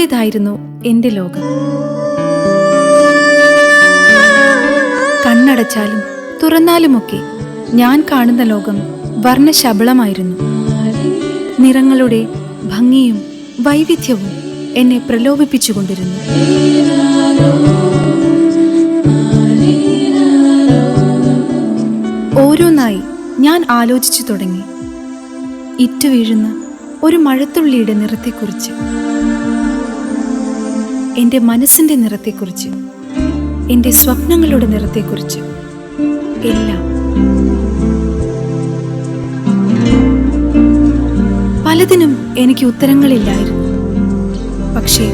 അവളുടേതായിരുന്നു എൻ്റെ ലോകം. കണ്ണടച്ചാലും തുറന്നാലുമൊക്കെ ഞാൻ കാണുന്ന ലോകം വർണ്ണശബളമായിരുന്നു. നിറങ്ങളുടെ ഭംഗിയും വൈവിധ്യവും എന്നെ പ്രലോഭിപ്പിച്ചുകൊണ്ടിരുന്നു. ഓരോന്നായി ഞാൻ ആലോചിച്ചു തുടങ്ങി. ഇറ്റുവീഴുന്ന ഒരു മഴത്തുള്ളിയുടെ നിറത്തെക്കുറിച്ച്, എൻ്റെ മനസ്സിൻ്റെ നിറത്തെക്കുറിച്ച്, എൻ്റെ സ്വപ്നങ്ങളുടെ നിറത്തെക്കുറിച്ച്, എല്ലാം. പലതിനും എനിക്ക് ഉത്തരങ്ങളില്ലായിരുന്നു. പക്ഷേ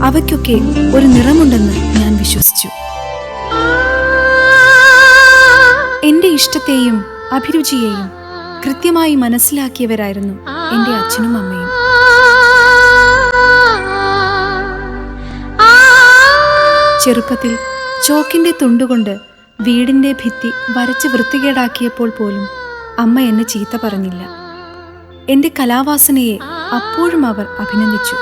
അവയ്ക്കൊക്കെ ഒരു നിറമുണ്ടെന്ന് ഞാൻ വിശ്വസിച്ചു. എൻ്റെ ഇഷ്ടത്തെയും അഭിരുചിയെയും കൃത്യമായി മനസ്സിലാക്കിയവരായിരുന്നു എൻ്റെ അച്ഛനും അമ്മയും. ചെറുപ്പത്തിൽ ചോക്കിന്റെ തുണ്ടുകൊണ്ട് വീടിന്റെ ഭിത്തി വരച്ച് വൃത്തികേടാക്കിയപ്പോൾ പോലും അമ്മ എന്നെ ചീത്ത പറഞ്ഞില്ല. എൻ്റെ കലാവാസനയെ അപ്പോഴും അവർ അഭിനന്ദിച്ചു.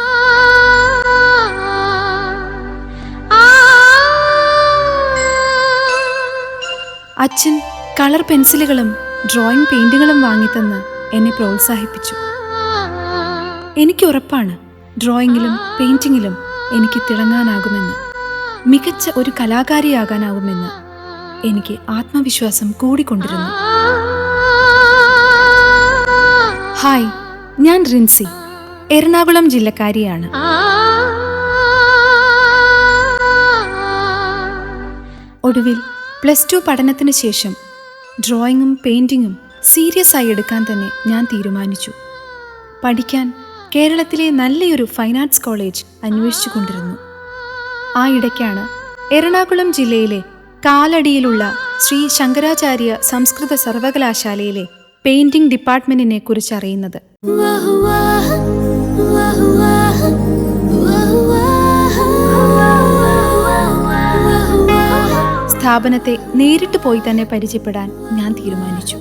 അച്ഛൻ കളർ പെൻസിലുകളും ഡ്രോയിങ് പെയിന്റുകളും വാങ്ങിത്തന്ന് എന്നെ പ്രോത്സാഹിപ്പിച്ചു. എനിക്ക് ഉറപ്പാണ് ഡ്രോയിങ്ങിലും പെയിന്റിങ്ങിലും എനിക്ക് തിളങ്ങാനാകുമെന്ന്, മികച്ച ഒരു കലാകാരിയാകാനാകുമെന്ന്. എനിക്ക് ആത്മവിശ്വാസം കൂടിക്കൊണ്ടിരുന്നു. ഹായ്, ഞാൻ റിൻസി, എറണാകുളം ജില്ലക്കാരിയാണ്. ഒടുവിൽ +2 പഠനത്തിന് ശേഷം ഡ്രോയിങ്ങും പെയിന്റിങ്ങും സീരിയസ് ആയി എടുക്കാൻ തന്നെ ഞാൻ തീരുമാനിച്ചു. പഠിക്കാൻ കേരളത്തിലെ നല്ലൊരു ഫൈൻ ആർട്സ് കോളേജ് അന്വേഷിച്ചു കൊണ്ടിരുന്നു. ആ ഇടയ്ക്കാണ് എറണാകുളം ജില്ലയിലെ കാലടിയിലുള്ള ശ്രീ ശങ്കരാചാര്യ സംസ്കൃത സർവകലാശാലയിലെ പെയിന്റിംഗ് ഡിപ്പാർട്ട്മെന്റിനെ കുറിച്ച് അറിയുന്നത്. സ്ഥാപനത്തെ നേരിട്ട് പോയി തന്നെ പരിചയപ്പെടാൻ ഞാൻ തീരുമാനിച്ചു.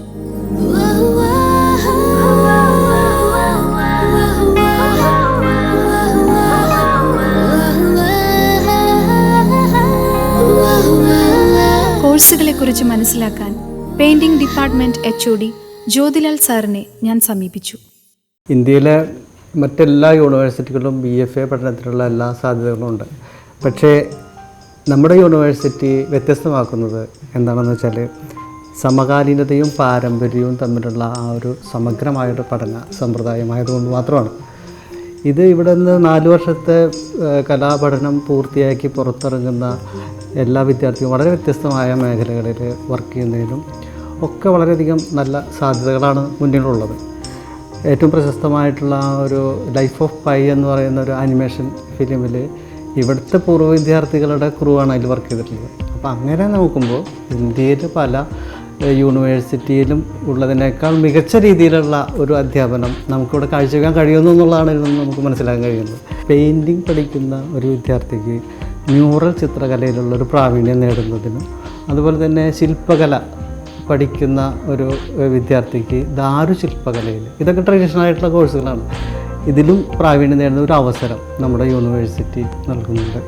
കോഴ്സുകളെ കുറിച്ച് മനസ്സിലാക്കാൻ പെയിന്റിംഗ് ഡിപ്പാർട്ട്മെന്റ് HOD ജ്യോതിലാൽ സാറിനെ ഞാൻ സമീപിച്ചു. ഇന്ത്യയിലെ മറ്റെല്ലാ യൂണിവേഴ്സിറ്റികളിലും BFA പഠനത്തിനുള്ള എല്ലാ സാധ്യതകളും ഉണ്ട്. പക്ഷേ നമ്മുടെ യൂണിവേഴ്സിറ്റി വ്യത്യസ്തമാക്കുന്നത് എന്താണെന്ന് വെച്ചാൽ സമകാലീനതയും പാരമ്പര്യവും തമ്മിലുള്ള ആ ഒരു സമഗ്രമായൊരു പഠന സമ്പ്രദായമായതുകൊണ്ട് മാത്രമാണ്. ഇത് ഇവിടെ നിന്ന് 4 വർഷത്തെ കലാപഠനം പൂർത്തിയാക്കി പുറത്തിറങ്ങുന്ന എല്ലാ വിദ്യാർത്ഥികളും വളരെ വ്യത്യസ്തമായ മേഖലകളിൽ വർക്ക് ചെയ്യുന്നതിനും ഒക്കെ വളരെയധികം നല്ല സാധ്യതകളാണ് മുന്നിലുള്ളത്. ഏറ്റവും പ്രശസ്തമായിട്ടുള്ള ഒരു ലൈഫ് ഓഫ് പൈ എന്ന് പറയുന്ന ഒരു ആനിമേഷൻ ഫിലിമിൽ ഇവിടുത്തെ പൂർവ്വ വിദ്യാർത്ഥികളുടെ ക്രൂ ആണ് അതിൽ വർക്ക് ചെയ്തിട്ടുള്ളത്. അപ്പോൾ അങ്ങനെ നോക്കുമ്പോൾ ഇന്ത്യയിൽ പല യൂണിവേഴ്സിറ്റിയിലും ഉള്ളതിനേക്കാൾ മികച്ച രീതിയിലുള്ള ഒരു അധ്യാപനം നമുക്കിവിടെ കാഴ്ചവെക്കാൻ കഴിയുന്നു എന്നുള്ളതാണ് ഇതിൽ നിന്ന് നമുക്ക് മനസ്സിലാക്കാൻ കഴിയുന്നത്. പെയിൻറ്റിങ് പഠിക്കുന്ന ഒരു വിദ്യാർത്ഥിക്ക് മ്യൂറൽ ചിത്രകലയിലുള്ള ഒരു പ്രാവീണ്യം നേടുന്നതിനും അതുപോലെ തന്നെ ശില്പകല പഠിക്കുന്ന ഒരു വിദ്യാർത്ഥിക്ക് ദാരുശില്പകലയിൽ, ഇതൊക്കെ ട്രഡീഷണൽ ആയിട്ടുള്ള കോഴ്സുകളാണ്, ഇതിലും പ്രാവീണ്യം നേടുന്ന ഒരു അവസരം നമ്മുടെ യൂണിവേഴ്സിറ്റി നൽകുന്നുണ്ട്.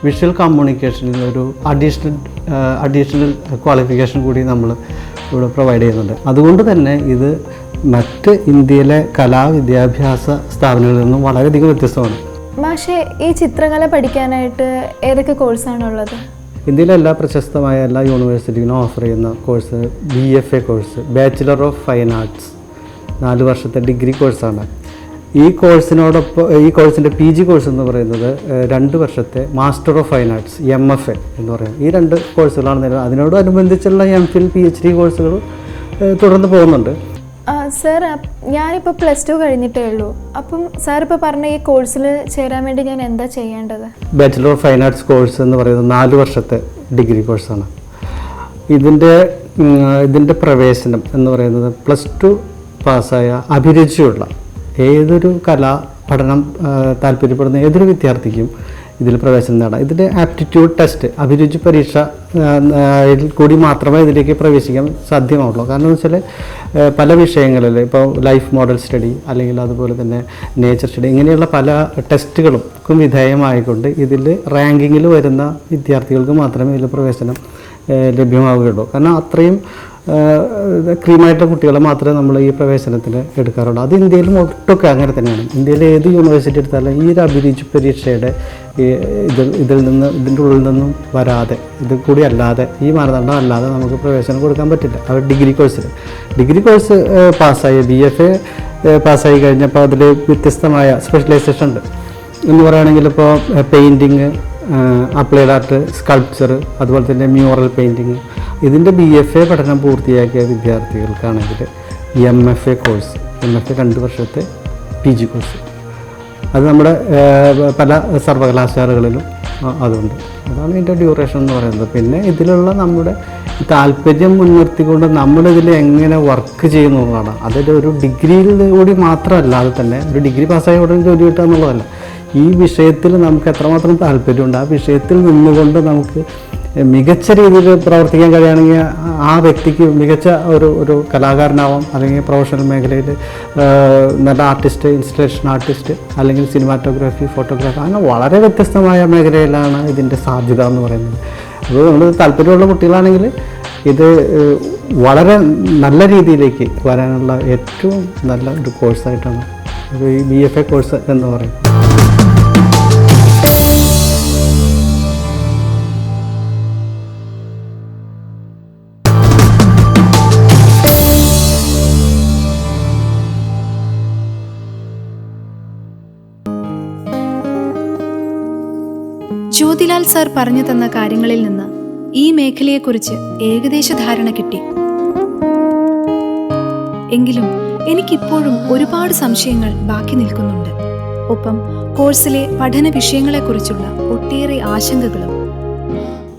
വിഷ്വൽ കമ്മ്യൂണിക്കേഷനിൽ ഒരു അഡീഷണൽ ക്വാളിഫിക്കേഷൻ കൂടി നമ്മൾ ഇവിടെ പ്രൊവൈഡ് ചെയ്യുന്നുണ്ട്. അതുകൊണ്ട് തന്നെ ഇത് മറ്റ് ഇന്ത്യയിലെ കലാവിദ്യാഭ്യാസ സ്ഥാപനങ്ങളിൽ നിന്നും വളരെയധികം വ്യത്യസ്തമാണ്. പക്ഷേ ഈ ചിത്രകല പഠിക്കാനായിട്ട് ഏതൊക്കെ കോഴ്സാണുള്ളത്? ഇന്ത്യയിലെ എല്ലാ പ്രശസ്തമായ എല്ലാ യൂണിവേഴ്സിറ്റികളും ഓഫർ ചെയ്യുന്ന course BFA course, bachelor of fine arts, 4 വർഷത്തെ ഡിഗ്രി കോഴ്സാണ്. ഈ കോഴ്സിനോടൊപ്പം ഈ കോഴ്സിൻ്റെ PG കോഴ്സ് എന്ന് പറയുന്നത് 2 വർഷത്തെ master of fine arts MFA എന്ന് പറയുന്നത്. ഈ 2 കോഴ്സുകളാണ് നിലവിൽ. അതിനോടനുബന്ധിച്ചുള്ള MPhil PhD കോഴ്സുകൾ തുടർന്ന് പോകുന്നുണ്ട്. സാർ, ഞാനിപ്പോൾ +2 കഴിഞ്ഞിട്ടേ ഉള്ളൂ. അപ്പം സാർ ഇപ്പോൾ പറഞ്ഞ ഈ കോഴ്സിൽ ചേരാൻ വേണ്ടി ഞാൻ എന്താ ചെയ്യേണ്ടത്? Bachelor of fine arts course എന്ന് പറയുന്നത് 4 വർഷത്തെ ഡിഗ്രി കോഴ്സാണ്. ഇതിൻ്റെ പ്രവേശനം എന്ന് പറയുന്നത് +2 പാസ്സായ അഭിരുചിയുള്ള ഏതൊരു കലാ പഠനം താല്പര്യപ്പെടുന്ന ഏതൊരു വിദ്യാർത്ഥിക്കും ഇതിൽ പ്രവേശനം നേടാം. ഇതിൻ്റെ ആപ്റ്റിറ്റ്യൂഡ് ടെസ്റ്റ്, അഭിരുചി പരീക്ഷ കൂടി മാത്രമേ ഇതിലേക്ക് പ്രവേശിക്കാൻ സാധ്യമാവുള്ളൂ. കാരണം എന്ന് വെച്ചാൽ പല വിഷയങ്ങളിൽ ഇപ്പോൾ ലൈഫ് മോഡൽ സ്റ്റഡി അല്ലെങ്കിൽ അതുപോലെ തന്നെ നേച്ചർ സ്റ്റഡി ഇങ്ങനെയുള്ള പല ടെസ്റ്റുകൾക്കും വിധേയമായിക്കൊണ്ട് ഇതിൽ റാങ്കിങ്ങിൽ വരുന്ന വിദ്യാർത്ഥികൾക്ക് മാത്രമേ ഇതിൽ പ്രവേശനം ലഭ്യമാവുകയുള്ളൂ. കാരണം അത്രയും ക്രീമായിട്ടുള്ള കുട്ടികളെ മാത്രമേ നമ്മൾ ഈ പ്രവേശനത്തിന് എടുക്കാറുള്ളൂ. അത് ഇന്ത്യയിലും ഒട്ടൊക്കെ അങ്ങനെ തന്നെയാണ്. ഇന്ത്യയിലെ ഏത് യൂണിവേഴ്സിറ്റി എടുത്താലും ഈ ഒരു അഭിരുചി പരീക്ഷയുടെ ഇതിൻ്റെ ഉള്ളിൽ നിന്നും വരാതെ, ഇത് കൂടി അല്ലാതെ, ഈ മാനദണ്ഡം അല്ലാതെ നമുക്ക് പ്രവേശനം കൊടുക്കാൻ പറ്റില്ല. അവർ ഡിഗ്രി കോഴ്സ് പാസ്സായി BFA പാസ്സായി കഴിഞ്ഞപ്പോൾ അതിൽ വ്യത്യസ്തമായ സ്പെഷ്യലൈസേഷൻ ഉണ്ട് എന്ന് പറയുകയാണെങ്കിൽ ഇപ്പോൾ പെയിൻറ്റിങ്, അപ്ലൈഡ് ആർട്ട്, സ്കൾപ്ചർ, അതുപോലെ തന്നെ മ്യൂറൽ പെയിൻറ്റിങ്. ഇതിൻ്റെ BFA പഠനം പൂർത്തിയാക്കിയ വിദ്യാർത്ഥികൾക്കാണെങ്കിൽ MFA കോഴ്സ്, MFA 2 വർഷത്തെ PG കോഴ്സ്, അത് നമ്മുടെ പല സർവകലാശാലകളിലും അതുണ്ട്. അതാണ് ഇതിൻ്റെ ഡ്യൂറേഷൻ എന്ന് പറയുന്നത്. പിന്നെ ഇതിലുള്ള നമ്മുടെ താല്പര്യം മുൻനിർത്തിക്കൊണ്ട് നമ്മളിതിൽ എങ്ങനെ വർക്ക് ചെയ്യുന്നതാണ്. അതിൽ ഒരു ഡിഗ്രിയിൽ കൂടി മാത്രമല്ലാതെ തന്നെ ഒരു ഡിഗ്രി പാസ്സായ ഉടനെ ജോലി കിട്ടുക എന്നുള്ളതല്ല. ഈ വിഷയത്തിൽ നമുക്ക് എത്രമാത്രം താല്പര്യമുണ്ട്, ആ വിഷയത്തിൽ നിന്നുകൊണ്ട് നമുക്ക് മികച്ച രീതിയിൽ പ്രവർത്തിക്കാൻ കഴിയുകയാണെങ്കിൽ ആ വ്യക്തിക്ക് മികച്ച ഒരു കലാകാരനാവാം, അല്ലെങ്കിൽ പ്രൊഫഷണൽ മേഖലയിൽ നല്ല ആർട്ടിസ്റ്റ്, ഇൻസ്റ്റലേഷൻ ആർട്ടിസ്റ്റ്, അല്ലെങ്കിൽ സിനിമാറ്റോഗ്രാഫി, ഫോട്ടോഗ്രാഫി, അങ്ങനെ വളരെ വ്യത്യസ്തമായ മേഖലയിലാണ് ഇതിൻ്റെ സാധ്യത എന്ന് പറയുന്നത്. അപ്പോൾ നമ്മൾ താല്പര്യമുള്ള കുട്ടികളാണെങ്കിൽ ഇത് വളരെ നല്ല രീതിയിലേക്ക് വരാനുള്ള ഏറ്റവും നല്ല ഒരു കോഴ്സായിട്ടാണ് ഈ BFA കോഴ്സ് എന്ന് പറയുന്നത്. ജ്യോതിലാൽ സാർ പറഞ്ഞു തന്ന കാര്യങ്ങളിൽ നിന്ന് ഈ മേഖലയെക്കുറിച്ച് ഏകദേശ ധാരണ കിട്ടി. എങ്കിലും എനിക്കിപ്പോഴും ഒരുപാട് സംശയങ്ങൾ ബാക്കി നിൽക്കുന്നുണ്ട്. ഒപ്പം കോഴ്സിലെ പഠന വിഷയങ്ങളെക്കുറിച്ചുള്ള ഒട്ടേറെ ആശങ്കകളും.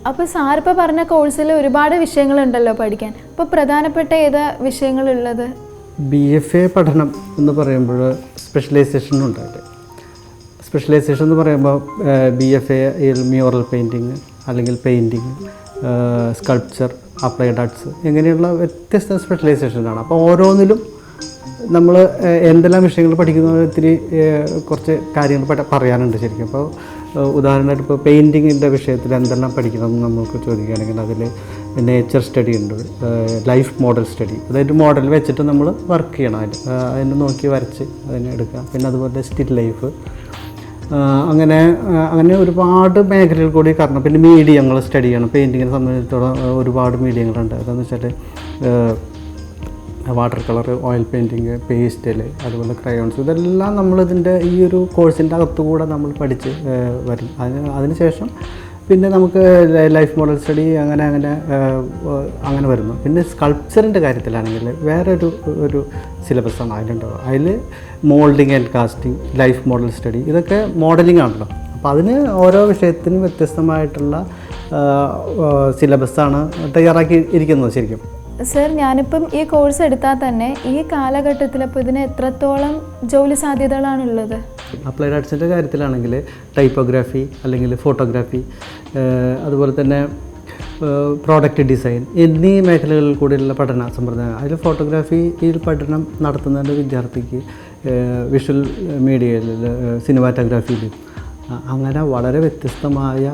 അപ്പോൾ സാറിപ്പോൾ പറഞ്ഞ കോഴ്സിൽ ഒരുപാട് വിഷയങ്ങളുണ്ടല്ലോ പഠിക്കാൻ. അപ്പോൾ പ്രധാനപ്പെട്ട ഏതാ വിഷയങ്ങളുള്ളത്? BFA പഠനം എന്ന് പറയുമ്പോൾ സ്പെഷ്യലൈസേഷൻ ഉണ്ടായിട്ട്, സ്പെഷ്യലൈസേഷൻ എന്ന് പറയുമ്പോൾ BFAയിൽ മ്യൂറൽ പെയിൻറ്റിങ്, അല്ലെങ്കിൽ പെയിൻറ്റിങ്, സ്കൾപ്ചർ, അപ്ലൈഡ് ആർട്സ്, ഇങ്ങനെയുള്ള വ്യത്യസ്ത സ്പെഷ്യലൈസേഷനാണ്. അപ്പോൾ ഓരോന്നിലും നമ്മൾ എന്തെല്ലാം വിഷയങ്ങൾ പഠിക്കുന്ന ഇത്തിരി കുറച്ച് കാര്യങ്ങൾ പറയാനുണ്ട് ശരിക്കും. അപ്പോൾ ഉദാഹരണമായിട്ട് ഇപ്പോൾ പെയിൻറ്റിങ്ങിൻ്റെ വിഷയത്തിൽ എന്തെല്ലാം പഠിക്കണമെന്ന് നമുക്ക് ചോദിക്കുകയാണെങ്കിൽ അതിൽ നേച്ചർ സ്റ്റഡി ഉണ്ട്, ലൈഫ് മോഡൽ സ്റ്റഡി, അതായത് മോഡൽ വെച്ചിട്ട് നമ്മൾ വർക്ക് ചെയ്യണം, അതിന് നോക്കി വരച്ച് അതിനെ എടുക്കുക. പിന്നെ അതുപോലെ സ്റ്റിൽ ലൈഫ്, അങ്ങനെ ഒരുപാട് മേഖലകൾ കൂടി കാരണം. പിന്നെ മീഡിയങ്ങൾ സ്റ്റഡി ചെയ്യണം. പെയിൻറ്റിങ്ങിനെ സംബന്ധിച്ചിടത്തോളം ഒരുപാട് മീഡിയങ്ങളുണ്ട്. അതെന്ന് വെച്ചാൽ water colour, oil painting, pastel, അതുപോലെ ക്രയോൺസ്, ഇതെല്ലാം നമ്മളിതിൻ്റെ ഈ ഒരു കോഴ്സിൻ്റെ അകത്തുകൂടെ നമ്മൾ പഠിച്ച് വരും. അതിനുശേഷം പിന്നെ നമുക്ക് ലൈഫ് മോഡൽ സ്റ്റഡി അങ്ങനെ വരുന്നു. പിന്നെ സ്കൾപ്ചറിൻ്റെ കാര്യത്തിലാണെങ്കിൽ വേറെ ഒരു സിലബസാണ് അതിലുണ്ടാവുക. അതിൽ moulding and casting, life model study, ഇതൊക്കെ മോഡലിംഗ് ആണല്ലോ. അപ്പോൾ അതിന് ഓരോ വിഷയത്തിനും വ്യത്യസ്തമായിട്ടുള്ള സിലബസാണ് തയ്യാറാക്കി ഇരിക്കുന്നത് ശരിക്കും. സർ, ഞാനിപ്പം ഈ കോഴ്സ് എടുത്താൽ തന്നെ ഈ കാലഘട്ടത്തിൽ അപ്പോൾ ഇതിന് എത്രത്തോളം ജോലി സാധ്യതകളാണുള്ളത്? അപ്ലൈഡ് ആർട്സിൻ്റെ കാര്യത്തിലാണെങ്കിൽ ടൈപ്പോഗ്രാഫി, അല്ലെങ്കിൽ ഫോട്ടോഗ്രാഫി, അതുപോലെ തന്നെ പ്രോഡക്റ്റ് ഡിസൈൻ എന്നീ മേഖലകളിൽ കൂടിയുള്ള പഠന സമ്പ്രദായം. അതിൽ ഫോട്ടോഗ്രാഫിയിൽ പഠനം നടത്തുന്ന വിദ്യാർത്ഥിക്ക് വിഷ്വൽ മീഡിയയിൽ, സിനിമാറ്റോഗ്രാഫിയിൽ അങ്ങനെ വളരെ വ്യത്യസ്തമായ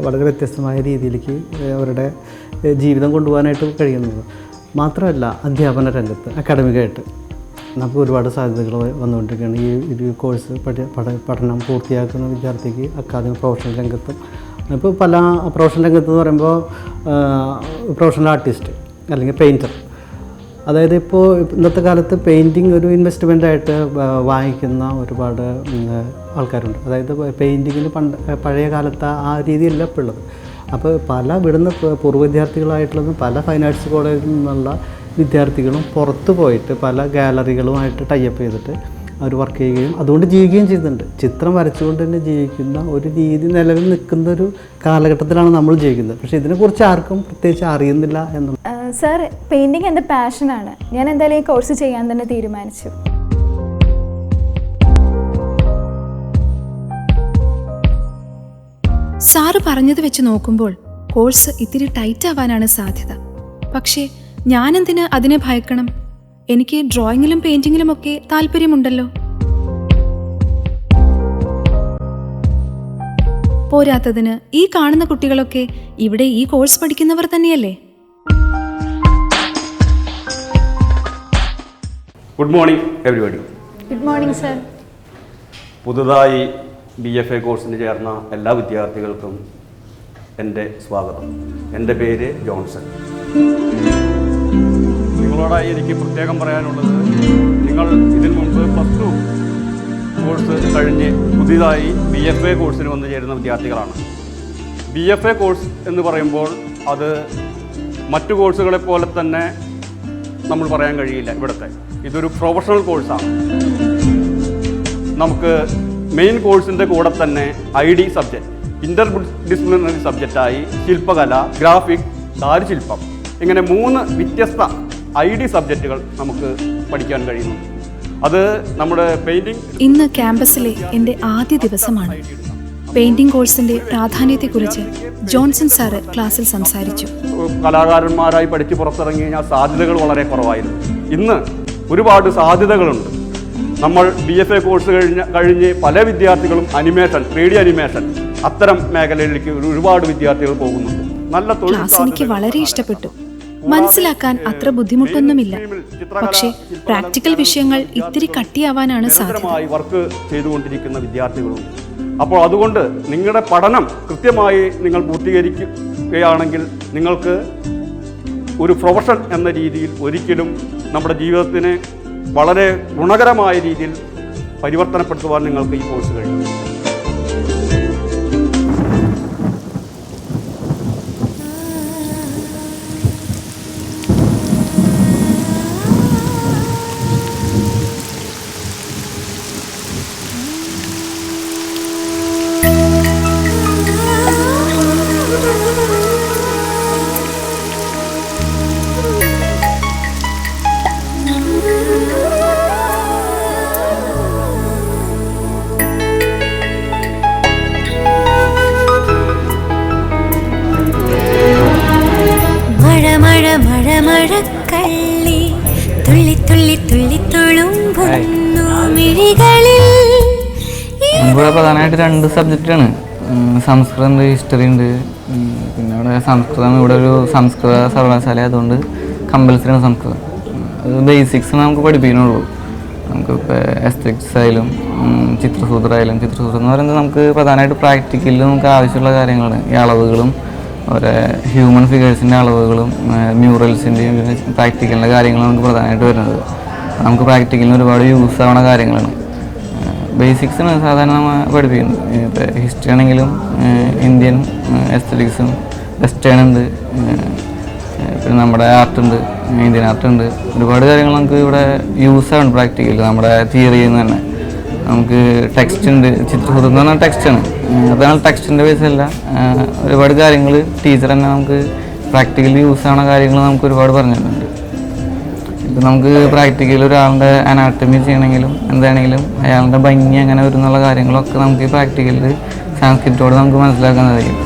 വളരെ വ്യത്യസ്തമായ രീതിയിലേക്ക് അവരുടെ ജീവിതം കൊണ്ടുപോകാനായിട്ട് കഴിയുന്നത്. മാത്രമല്ല അധ്യാപന രംഗത്ത് അക്കാഡമിക്കായിട്ട് നമുക്ക് ഒരുപാട് സാധ്യതകൾ വന്നുകൊണ്ടിരിക്കുകയാണ്. ഈ കോഴ്സ് പഠനം പൂർത്തിയാക്കുന്ന വിദ്യാർത്ഥിക്ക് അക്കാദമിക് പ്രൊഫഷണൽ രംഗത്തും, ഇപ്പോൾ പല പ്രൊഫഷണൽ രംഗത്ത് എന്ന് പറയുമ്പോൾ പ്രൊഫഷണൽ ആർട്ടിസ്റ്റ് അല്ലെങ്കിൽ പെയിൻറ്റർ, അതായത് ഇപ്പോൾ ഇന്നത്തെ കാലത്ത് പെയിൻറ്റിങ് ഒരു ഇൻവെസ്റ്റ്മെൻ്റായിട്ട് വാങ്ങിക്കുന്ന ഒരുപാട് ആൾക്കാരുണ്ട്. അതായത് പെയിൻറ്റിങ്ങിന് പഴയ കാലത്ത് ആ രീതിയല്ല ഇപ്പോൾ ഉള്ളത്. അപ്പോൾ ഇവിടുന്ന് പൂർവ്വ വിദ്യാർത്ഥികളായിട്ടുള്ളതും പല ഫൈൻ ആർട്സ് കോളേജിൽ നിന്നുള്ള വിദ്യാർത്ഥികളും പുറത്ത് പോയിട്ട് പല ഗാലറികളുമായിട്ട് ടൈപ്പ് ചെയ്തിട്ട് അവർ വർക്ക് ചെയ്യുകയും അതുകൊണ്ട് ജീവിക്കുകയും ചെയ്യുന്നുണ്ട്. ചിത്രം വരച്ചുകൊണ്ട് തന്നെ ജീവിക്കുന്ന ഒരു രീതി നിലവിൽ നിൽക്കുന്ന ഒരു കാലഘട്ടത്തിലാണ് നമ്മൾ ജീവിക്കുന്നത്. പക്ഷേ ഇതിനെക്കുറിച്ച് ആർക്കും പ്രത്യേകിച്ച് അറിയുന്നില്ല എന്നുള്ളത്. സർ, പെയിൻറ്റിങ് എൻ്റെ പാഷനാണ്. ഞാൻ എന്തായാലും ഈ കോഴ്സ് ചെയ്യാൻ തന്നെ തീരുമാനിച്ചു. സാറ് പറഞ്ഞത് വെച്ച് നോക്കുമ്പോൾ കോഴ്സ് ഇത്തിരി ടൈറ്റ് ആവാനാണ് സാധ്യത. പക്ഷേ ഞാനെന്തിന് അതിനെ ഭയക്കണം? എനിക്ക് ഡ്രോയിങ്ങിലും പെയിന്റിങ്ങിലും ഒക്കെ താല്പര്യമുണ്ടല്ലോ. പോരാത്തതിന് ഈ കാണുന്ന കുട്ടികളൊക്കെ ഇവിടെ ഈ കോഴ്സ് പഠിക്കുന്നവർ തന്നെയല്ലേ? Good morning everybody. Good morning sir. പുതുതായി BFA കോഴ്സിന് ചേർന്ന എല്ലാ വിദ്യാർത്ഥികൾക്കും എൻ്റെ സ്വാഗതം. എൻ്റെ പേര് ജോൺസൺ. നിങ്ങളോടായി എനിക്ക് പ്രത്യേകം പറയാനുള്ളത്, നിങ്ങൾ ഇതിനു മുമ്പ് +2 കോഴ്സ് കഴിഞ്ഞ് പുതിയതായി BFA കോഴ്സിന് വന്നു ചേരുന്ന വിദ്യാർത്ഥികളാണ്. BFA കോഴ്സ് എന്ന് പറയുമ്പോൾ അത് മറ്റു കോഴ്സുകളെ പോലെ തന്നെ നമ്മൾ പറയാൻ കഴിയില്ല. ഇവിടുത്തെ ഇതൊരു പ്രൊഫഷണൽ കോഴ്സാണ്. നമുക്ക് മെയിൻ കോഴ്സിൻ്റെ കൂടെ തന്നെ ID സബ്ജക്റ്റ്, ഇൻ്റർ ഡിസിപ്ലിനറി സബ്ജക്റ്റായി ശില്പകല, ഗ്രാഫിക്, ദാരുശില്പം, ഇങ്ങനെ 3 വ്യത്യസ്ത ID സബ്ജക്റ്റുകൾ നമുക്ക് പഠിക്കാൻ കഴിയുന്നു. അത് നമ്മുടെ പെയിൻറ്റിംഗ്. ഇന്ന് ക്യാമ്പസിലെ എൻ്റെ ആദ്യ ദിവസമാണ്. പെയിന്റിംഗ് കോഴ്സിന്റെ പ്രാധാന്യത്തെക്കുറിച്ച് ജോൺസൺ സാറ് ക്ലാസ്സിൽ സംസാരിച്ചു. കലാകാരന്മാരായി പഠിച്ച് പുറത്തിറങ്ങി കഴിഞ്ഞാൽ സാധ്യതകൾ വളരെ കുറവായിരുന്നു. ഇന്ന് ഒരുപാട് സാധ്യതകളുണ്ട്. നമ്മൾ BFA കോഴ്സ് കഴിഞ്ഞ് പല വിദ്യാർത്ഥികളും അനിമേഷൻ, 3D അനിമേഷൻ, അത്തരം മേഖലയിലേക്ക് ഒരുപാട് വിദ്യാർത്ഥികൾ പോകുന്നുണ്ട്. നല്ല ക്ലാസ് എനിക്ക് വളരെ ഇഷ്ടപ്പെട്ടു. മനസ്സിലാക്കാൻ അത്ര ബുദ്ധിമുട്ടൊന്നുമില്ല. പക്ഷേ പ്രാക്ടിക്കൽ വിഷയങ്ങൾ ഇത്തിരി കട്ടിയാവാനാണ് സാധ്യത. വർക്ക് ചെയ്തുകൊണ്ടിരിക്കുന്ന വിദ്യാർത്ഥികളും. അപ്പോൾ അതുകൊണ്ട് നിങ്ങളുടെ പഠനം കൃത്യമായി നിങ്ങൾ പൂർത്തീകരിക്കുകയാണെങ്കിൽ നിങ്ങൾക്ക് ഒരു പ്രൊഫഷൻ എന്ന രീതിയിൽ ഒരിക്കലും നമ്മുടെ ജീവിതത്തിന് വളരെ ഗുണകരമായ രീതിയിൽ പരിവർത്തനപ്പെടുത്തുവാൻ നിങ്ങൾക്ക് ഈ കോഴ്സ് കഴിയും. മഴക്കള്ളി തുള്ളി തുള്ളി തുള്ളി തുളുമ്പുന്നു മിഴികളിൽ. ഇവിടെ പ്രധാനമായിട്ട് 2 സബ്ജക്റ്റാണ്. സംസ്കൃതം ഉണ്ട്, ഹിസ്റ്ററി ഉണ്ട്. പിന്നെ ഇവിടെ സംസ്കൃതം, ഇവിടെ ഒരു സംസ്കൃത സർവകലാശാല ആയതുകൊണ്ട് കമ്പൽസറിയാണ് സംസ്കൃതം. അത് ബേസിക്സ് നമുക്ക് പഠിപ്പിക്കണുള്ളൂ. നമുക്കിപ്പോൾ എസ്തെറ്റിക്സ് ആയാലും ചിത്രസൂത്ര ആയാലും. ചിത്രസൂത്രം എന്ന് പറയുന്നത് നമുക്ക് പ്രധാനമായിട്ട് പ്രാക്ടിക്കലിൽ നമുക്ക് ആവശ്യമുള്ള കാര്യങ്ങളാണ്. ഈ അളവുകളും ഓരോ ഹ്യൂമൻ ഫിഗേഴ്സിൻ്റെ അളവുകളും മ്യൂറൽസിൻ്റെയും പ്രാക്ടിക്കലിൻ്റെ കാര്യങ്ങളാണ് നമുക്ക് പ്രധാനമായിട്ട് വരുന്നത്. നമുക്ക് പ്രാക്ടിക്കലിന് ഒരുപാട് യൂസ് ആവുന്ന കാര്യങ്ങളാണ്. ബേസിക്സാണ് സാധാരണ നമ്മൾ പഠിപ്പിക്കുന്നത്. ഇപ്പോൾ ഹിസ്റ്ററി ആണെങ്കിലും ഇന്ത്യൻ എസ്തെറ്റിക്സും വെസ്റ്റേൺ ഉണ്ട്, പിന്നെ നമ്മുടെ ആർട്ടുണ്ട്, ഇന്ത്യൻ ആർട്ടുണ്ട്. ഒരുപാട് കാര്യങ്ങൾ നമുക്ക് ഇവിടെ യൂസ് ആവുന്നുണ്ട് പ്രാക്ടിക്കൽ. നമ്മുടെ തിയറിയിൽ നിന്ന് തന്നെ നമുക്ക് ടെക്സ്റ്റ് ഉണ്ട്. ചിത്രസൂത്രം എന്ന് പറഞ്ഞാൽ ടെക്സ്റ്റാണ്. അതാണ് ടെക്സ്റ്റിൻ്റെ ബേസല്ല. ഒരുപാട് കാര്യങ്ങൾ ടീച്ചർ തന്നെ നമുക്ക് പ്രാക്ടിക്കലി യൂസ് ആവുന്ന കാര്യങ്ങൾ നമുക്ക് ഒരുപാട് പറഞ്ഞു തരുന്നുണ്ട്. ഇപ്പം നമുക്ക് പ്രാക്ടിക്കലി ഒരാളുടെ അനാട്ടമി ചെയ്യണമെങ്കിലും എന്താണെങ്കിലും അയാളുടെ ഭംഗി അങ്ങനെ വരുന്നുള്ള കാര്യങ്ങളൊക്കെ നമുക്ക് പ്രാക്ടിക്കലിൽ സാൻസ്ക്രിറ്റോട് നമുക്ക് മനസ്സിലാക്കാൻ സാധിക്കും.